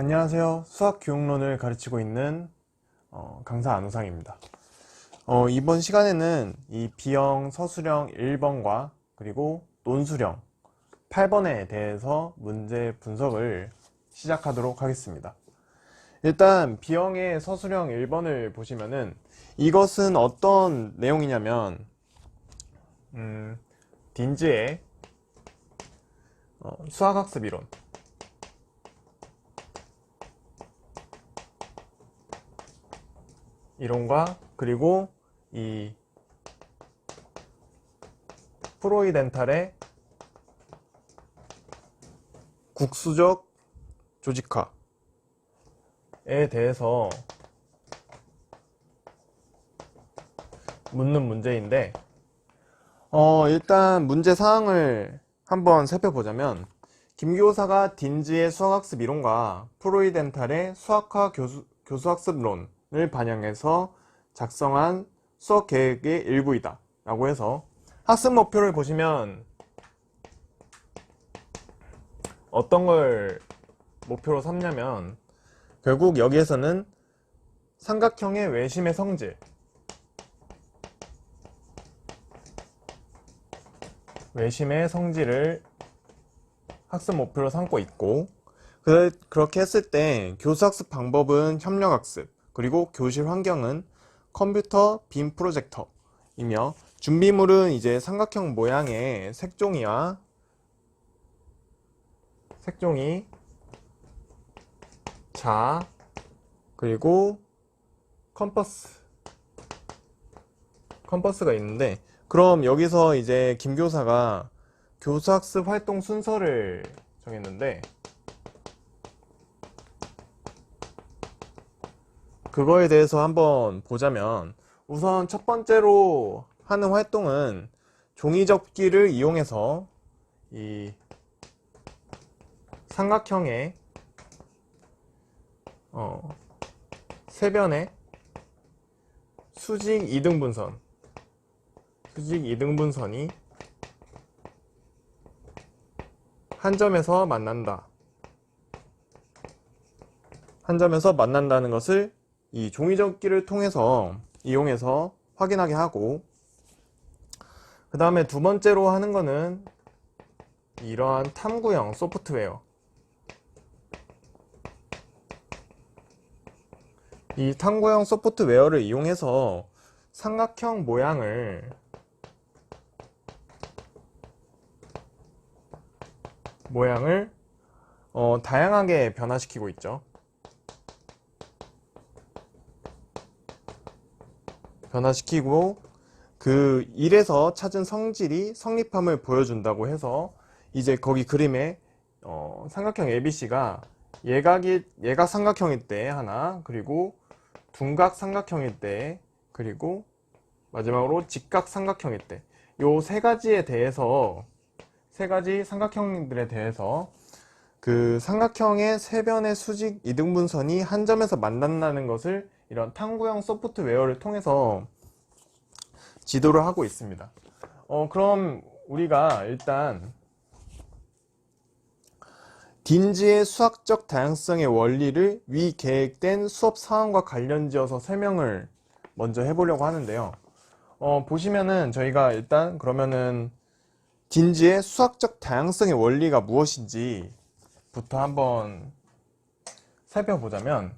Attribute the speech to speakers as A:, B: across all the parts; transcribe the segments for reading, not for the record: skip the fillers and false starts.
A: 안녕하세요. 수학교육론을 가르치고 있는 강사 안우상입니다. 이번 시간에는 이 비형 서술형 1번과 그리고 논술형 8번에 대해서 문제 분석을 시작하도록 하겠습니다. 일단 비형의 서술형 1번을 보시면은 이것은 어떤 내용이냐면 딘즈의 수학학습 이론 이론과 그리고 이 프로이덴탈의 국수적 조직화에 대해서 묻는 문제인데 일단 문제 사항을 한번 살펴보자면 김교사가 딘즈의 수학학습 이론과 프로이덴탈의 수학화 교수학습론을 반영해서 작성한 수업 계획의 일부이다 라고 해서 학습 목표를 보시면 어떤 걸 목표로 삼냐면 결국 여기에서는 삼각형의 외심의 성질, 외심의 성질을 학습 목표로 삼고 있고, 그렇게 했을 때 교수학습 방법은 협력학습, 그리고 교실 환경은 컴퓨터 빔 프로젝터이며, 준비물은 이제 삼각형 모양의 색종이, 자, 그리고 컴퍼스가 있는데, 그럼 여기서 이제 김 교사가 교수학습 활동 순서를 정했는데, 그거에 대해서 한번 보자면 우선 첫 번째로 하는 활동은 종이접기를 이용해서 이 삼각형의 세변의 수직 이등분선이 한 점에서 만난다는 것을 이 종이접기를 이용해서 확인하게 하고, 그 다음에 두 번째로 하는 거는 이러한 탐구형 소프트웨어, 이 탐구형 소프트웨어를 이용해서 삼각형 모양을 다양하게 변화시키고 있죠. 변화시키고 그 일에서 찾은 성질이 성립함을 보여준다고 해서 이제 거기 그림에 삼각형 ABC가 예각 삼각형일 때 하나, 그리고 둔각 삼각형일 때, 그리고 마지막으로 직각 삼각형일 때, 요 세 가지 삼각형들에 대해서 그 삼각형의 세변의 수직 이등분선이 한 점에서 만난다는 것을 이런 탐구형 소프트웨어를 통해서 지도를 하고 있습니다. 그럼 우리가 일단 딘즈의 수학적 다양성의 원리를 위 계획된 수업 상황과 관련지어서 설명을 먼저 해보려고 하는데요. 보시면은 저희가 일단 그러면은 딘즈의 수학적 다양성의 원리가 무엇인지부터 한번 살펴보자면,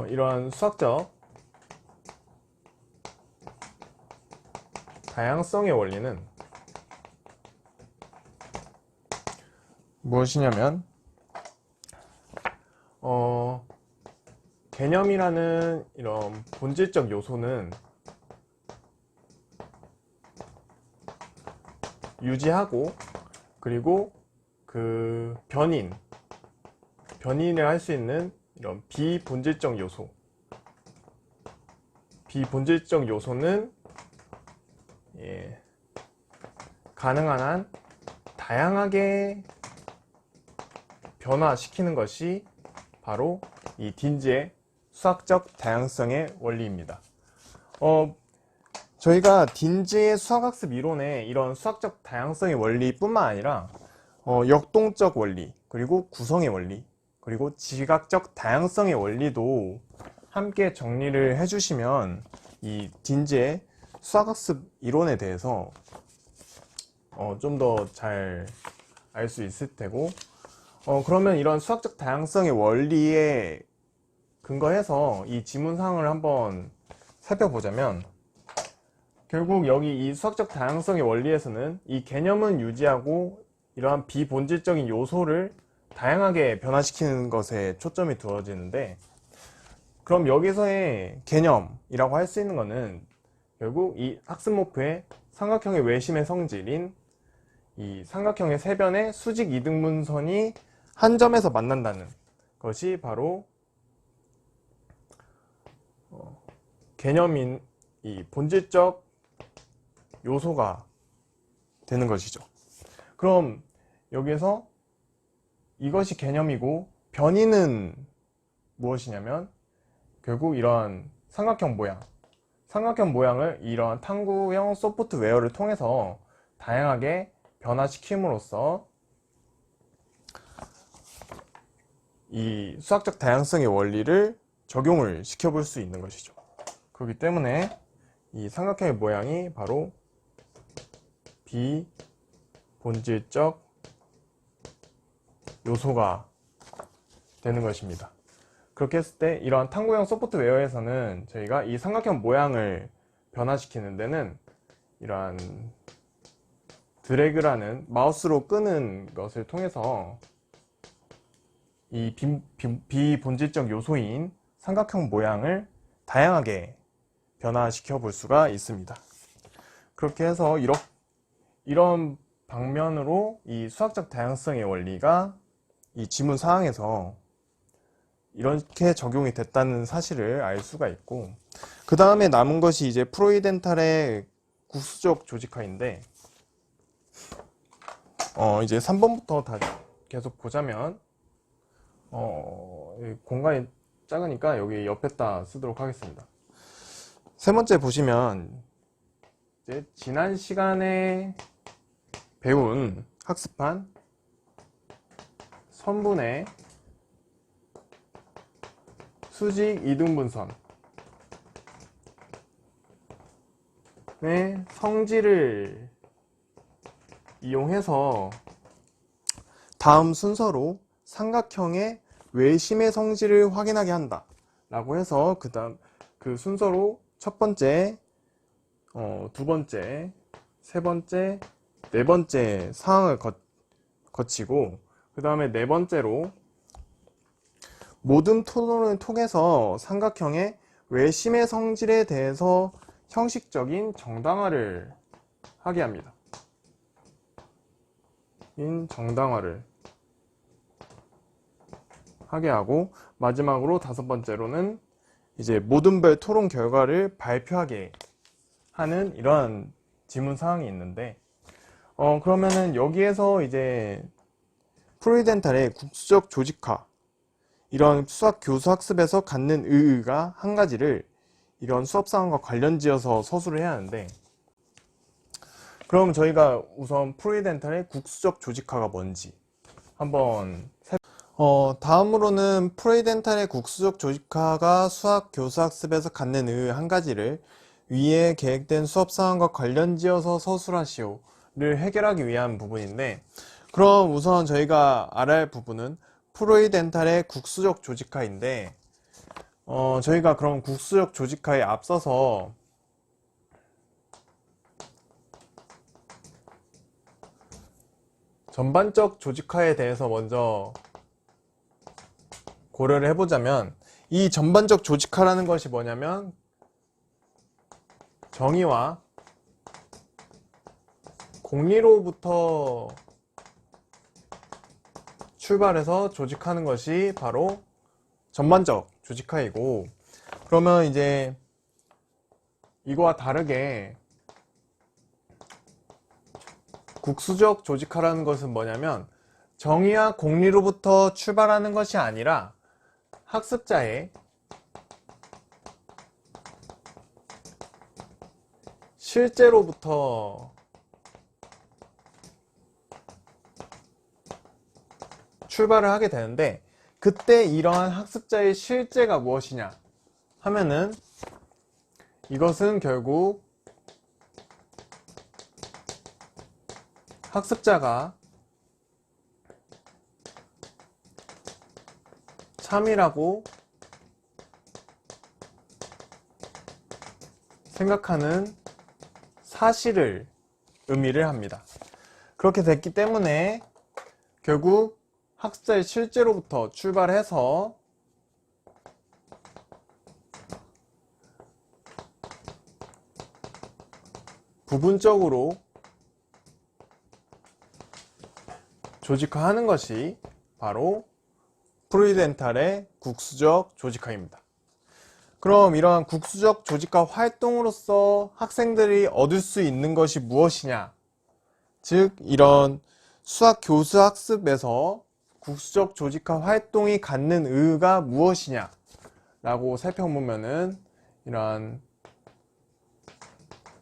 A: 이러한 수학적 다양성의 원리는 무엇이냐면, 개념이라는 이런 본질적 요소는 유지하고, 그리고 그 변인을 할 수 있는 이런 비본질적 요소는 가능한 한 다양하게 변화시키는 것이 바로 이 딘즈의 수학적 다양성의 원리입니다. 저희가 딘즈의 수학학습 이론에 이런 수학적 다양성의 원리뿐만 아니라 역동적 원리, 그리고 구성의 원리, 그리고 지각적 다양성의 원리도 함께 정리를 해주시면 이 딘즈의 수학학습 이론에 대해서 좀 더 잘 알 수 있을 테고, 그러면 이런 수학적 다양성의 원리에 근거해서 이 지문사항을 한번 살펴보자면, 결국 여기 이 수학적 다양성의 원리에서는 이 개념은 유지하고 이러한 비본질적인 요소를 다양하게 변화시키는 것에 초점이 두어지는데, 그럼 여기서의 개념이라고 할 수 있는 것은 결국 이 학습 목표의 삼각형의 외심의 성질인 이 삼각형의 세변의 수직 이등분선이 한 점에서 만난다는 것이 바로 개념인 이 본질적 요소가 되는 것이죠. 그럼 여기에서 이것이 개념이고 변이는 무엇이냐면 결국 이러한 삼각형 모양을 이러한 탐구형 소프트웨어를 통해서 다양하게 변화시킴으로써 이 수학적 다양성의 원리를 적용을 시켜볼 수 있는 것이죠. 그렇기 때문에 이 삼각형의 모양이 바로 비본질적 요소가 되는 것입니다. 그렇게 했을 때 이러한 탐구형 소프트웨어에서는 저희가 이 삼각형 모양을 변화시키는 데는 이러한 드래그라는 마우스로 끄는 것을 통해서 이 비본질적 요소인 삼각형 모양을 다양하게 변화시켜 볼 수가 있습니다. 그렇게 해서 이런 방면으로 이 수학적 다양성의 원리가 이 지문 사항에서 이렇게 적용이 됐다는 사실을 알 수가 있고, 그 다음에 남은 것이 이제 프로이덴탈의 국수적 조직화인데, 이제 3번부터 다 계속 보자면, 공간이 작으니까 여기 옆에다 쓰도록 하겠습니다. 세 번째 보시면, 이제 지난 시간에 배운 학습한 선분의 수직 이등분선의 성질을 이용해서 다음 순서로 삼각형의 외심의 성질을 확인하게 한다 라고 해서 그 순서로 첫 번째, 두 번째, 세 번째, 네 번째 사항을 거치고 그 다음에 네 번째로 모든 토론을 통해서 삼각형의 외심의 성질에 대해서 형식적인 정당화를 하게 합니다. 정당화를 하게 하고, 마지막으로 다섯 번째로는 이제 모든별 토론 결과를 발표하게 하는 이러한 지문 사항이 있는데, 그러면은 여기에서 이제 프로이덴탈의 국수적 조직화, 이런 수학 교수 학습에서 갖는 의의가 한 가지를 이런 수업 상황과 관련지어서 서술을 해야 하는데, 그럼 저희가 우선 프로이덴탈의 국수적 조직화가 뭔지 한번 다음으로는 프로이덴탈의 국수적 조직화가 수학 교수 학습에서 갖는 의의 한 가지를 위에 계획된 수업 상황과 관련지어서 서술하시오를 해결하기 위한 부분인데, 그럼 우선 저희가 알아야 할 부분은 프로이덴탈의 국수적 조직화인데, 저희가 그럼 국수적 조직화에 앞서서 전반적 조직화에 대해서 먼저 고려를 해보자면, 이 전반적 조직화라는 것이 뭐냐면 정의와 공리로부터 출발해서 조직하는 것이 바로 전반적 조직화이고, 그러면 이제 이거와 다르게 국수적 조직화라는 것은 뭐냐면 정의와 공리로부터 출발하는 것이 아니라 학습자의 실제로부터 출발을 하게 되는데, 그때 이러한 학습자의 실제가 무엇이냐 하면은, 이것은 결국 학습자가 참이라고 생각하는 사실을 의미를 합니다. 그렇게 됐기 때문에 결국 학습자의 실제로부터 출발해서 부분적으로 조직화하는 것이 바로 프루덴탈의 국수적 조직화입니다. 그럼 이러한 국수적 조직화 활동으로서 학생들이 얻을 수 있는 것이 무엇이냐? 즉, 이런 수학 교수 학습에서 국수적 조직화 활동이 갖는 의의가 무엇이냐? 라고 살펴보면은 이러한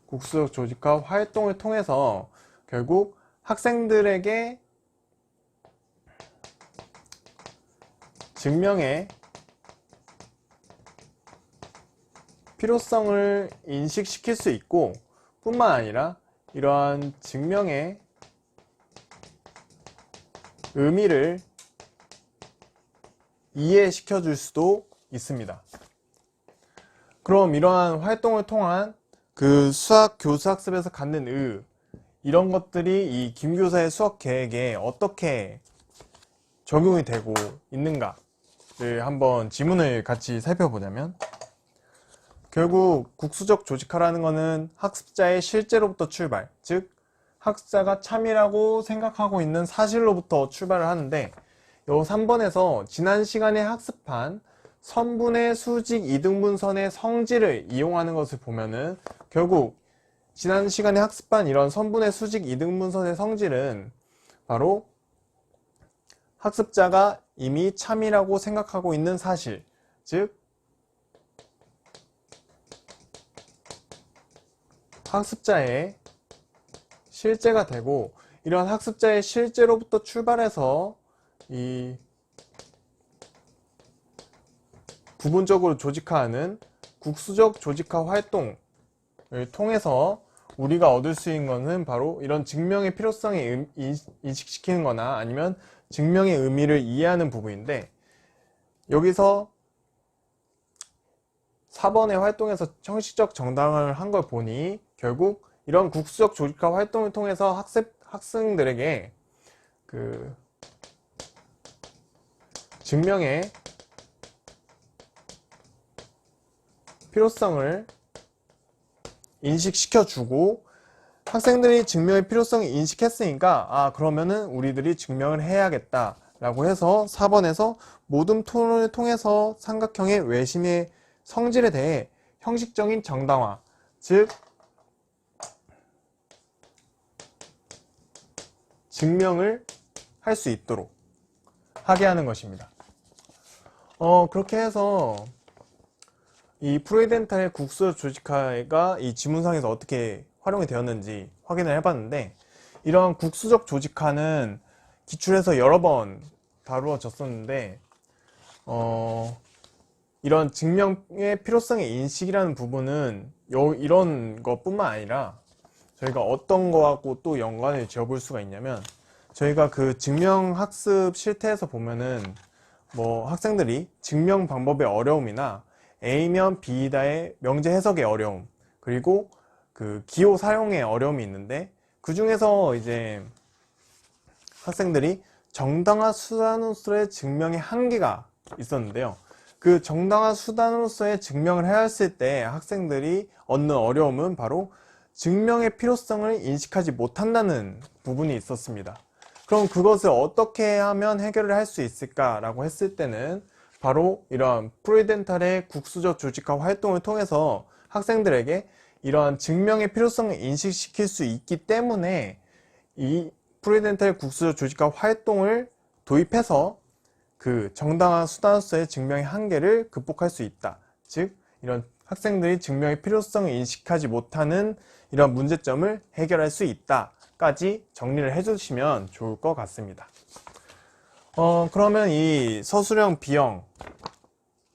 A: 국수적 조직화 활동을 통해서 결국 학생들에게 증명의 필요성을 인식시킬 수 있고, 뿐만 아니라 이러한 증명의 의미를 이해시켜 줄 수도 있습니다. 그럼 이러한 활동을 통한 그 수학 교수 학습에서 갖는 의의, 이런 것들이 이 김 교사의 수학 계획에 어떻게 적용이 되고 있는가를 한번 지문을 같이 살펴보자면, 결국 국수적 조직화라는 것은 학습자의 실제로부터 출발, 즉 학습자가 참이라고 생각하고 있는 사실로부터 출발을 하는데, 요 3번에서 지난 시간에 학습한 선분의 수직 이등분선의 성질을 이용하는 것을 보면은, 결국 지난 시간에 학습한 이런 선분의 수직 이등분선의 성질은 바로 학습자가 이미 참이라고 생각하고 있는 사실, 즉 학습자의 실제가 되고, 이런 학습자의 실제로부터 출발해서 이 부분적으로 조직화하는 국수적 조직화 활동을 통해서 우리가 얻을 수 있는 것은 바로 이런 증명의 필요성을 인식시키는 거나 아니면 증명의 의미를 이해하는 부분인데, 여기서 4번의 활동에서 형식적 정당화를 한 걸 보니 결국 이런 국수적 조직화 활동을 통해서 학생들에게 그 증명의 필요성을 인식시켜주고, 학생들이 증명의 필요성을 인식했으니까 그러면은 우리들이 증명을 해야겠다 라고 해서 4번에서 모든 토론을 통해서 삼각형의 외심의 성질에 대해 형식적인 정당화, 즉 증명을 할 수 있도록 하게 하는 것입니다. 그렇게 해서 이 프루덴탈의 국수적 조직화가 이 지문상에서 어떻게 활용이 되었는지 확인을 해봤는데, 이러한 국수적 조직화는 기출에서 여러 번 다루어졌었는데, 이런 증명의 필요성의 인식이라는 부분은 이런 것뿐만 아니라 저희가 어떤 거하고 또 연관을 지어볼 수가 있냐면, 저희가 그 증명학습 실태에서 보면은 학생들이 증명 방법의 어려움이나 A면 B다의 명제 해석의 어려움, 그리고 그 기호 사용의 어려움이 있는데, 그 중에서 이제 학생들이 정당화 수단으로서의 증명의 한계가 있었는데요. 그 정당화 수단으로서의 증명을 해야 했을 때 학생들이 얻는 어려움은 바로 증명의 필요성을 인식하지 못한다는 부분이 있었습니다. 그럼 그것을 어떻게 하면 해결을 할 수 있을까라고 했을 때는 바로 이러한 프루덴탈의 국수적 조직화 활동을 통해서 학생들에게 이러한 증명의 필요성을 인식시킬 수 있기 때문에 이 프루덴탈의 국수적 조직화 활동을 도입해서 그 정당한 수단으로서의 증명의 한계를 극복할 수 있다. 즉 이런 학생들이 증명의 필요성을 인식하지 못하는 이런 문제점을 해결할 수 있다 까지 정리를 해주시면 좋을 것 같습니다. 그러면 이 서술형 B형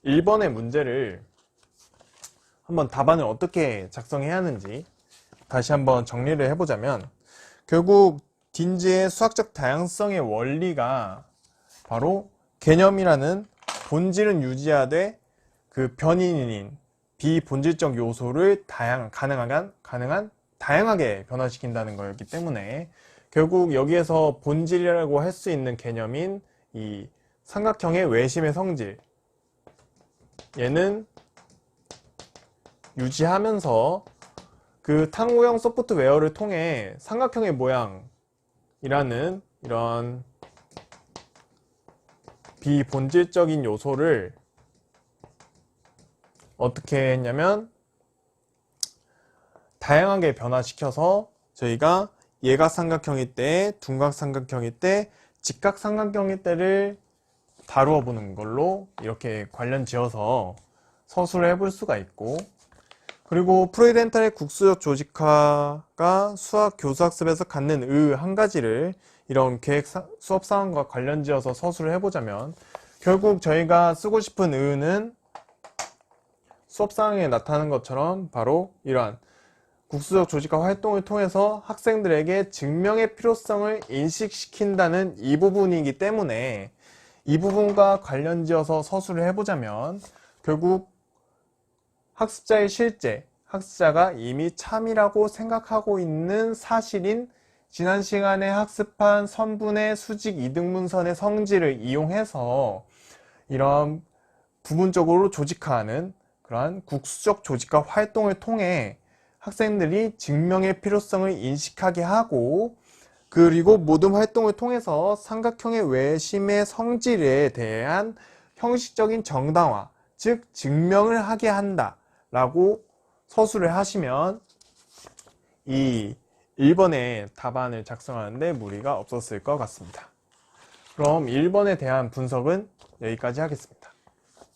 A: 1번의 문제를 한번 답안을 어떻게 작성해야 하는지 다시 한번 정리를 해보자면, 결국 딘지의 수학적 다양성의 원리가 바로 개념이라는 본질은 유지하되 그 변인인 비본질적 요소를 가능한 다양하게 변화시킨다는 거였기 때문에, 결국 여기에서 본질이라고 할 수 있는 개념인 이 삼각형의 외심의 성질, 얘는 유지하면서 그 탐구형 소프트웨어를 통해 삼각형의 모양이라는 이런 비본질적인 요소를 어떻게 했냐면 다양하게 변화시켜서 저희가 예각삼각형일 때, 둔각삼각형일 때, 직각삼각형일 때를 다루어 보는 걸로 이렇게 관련 지어서 서술을 해볼 수가 있고, 그리고 프로이덴탈의 국수적 조직화가 수학 교수학습에서 갖는 한 가지를 이런 계획 수업 상황과 관련 지어서 서술을 해보자면, 결국 저희가 쓰고 싶은 는 수업 상황에 나타나는 것처럼 바로 이러한 국수적 조직화 활동을 통해서 학생들에게 증명의 필요성을 인식시킨다는 이 부분이기 때문에, 이 부분과 관련 지어서 서술을 해보자면 결국 학습자의 실제, 학습자가 이미 참이라고 생각하고 있는 사실인 지난 시간에 학습한 선분의 수직 이등분선의 성질을 이용해서 이런 부분적으로 조직화하는 그러한 국수적 조직화 활동을 통해 학생들이 증명의 필요성을 인식하게 하고, 그리고 모든 활동을 통해서 삼각형의 외심의 성질에 대한 형식적인 정당화, 즉 증명을 하게 한다 라고 서술을 하시면 이 1번의 답안을 작성하는데 무리가 없었을 것 같습니다. 그럼 1번에 대한 분석은 여기까지 하겠습니다.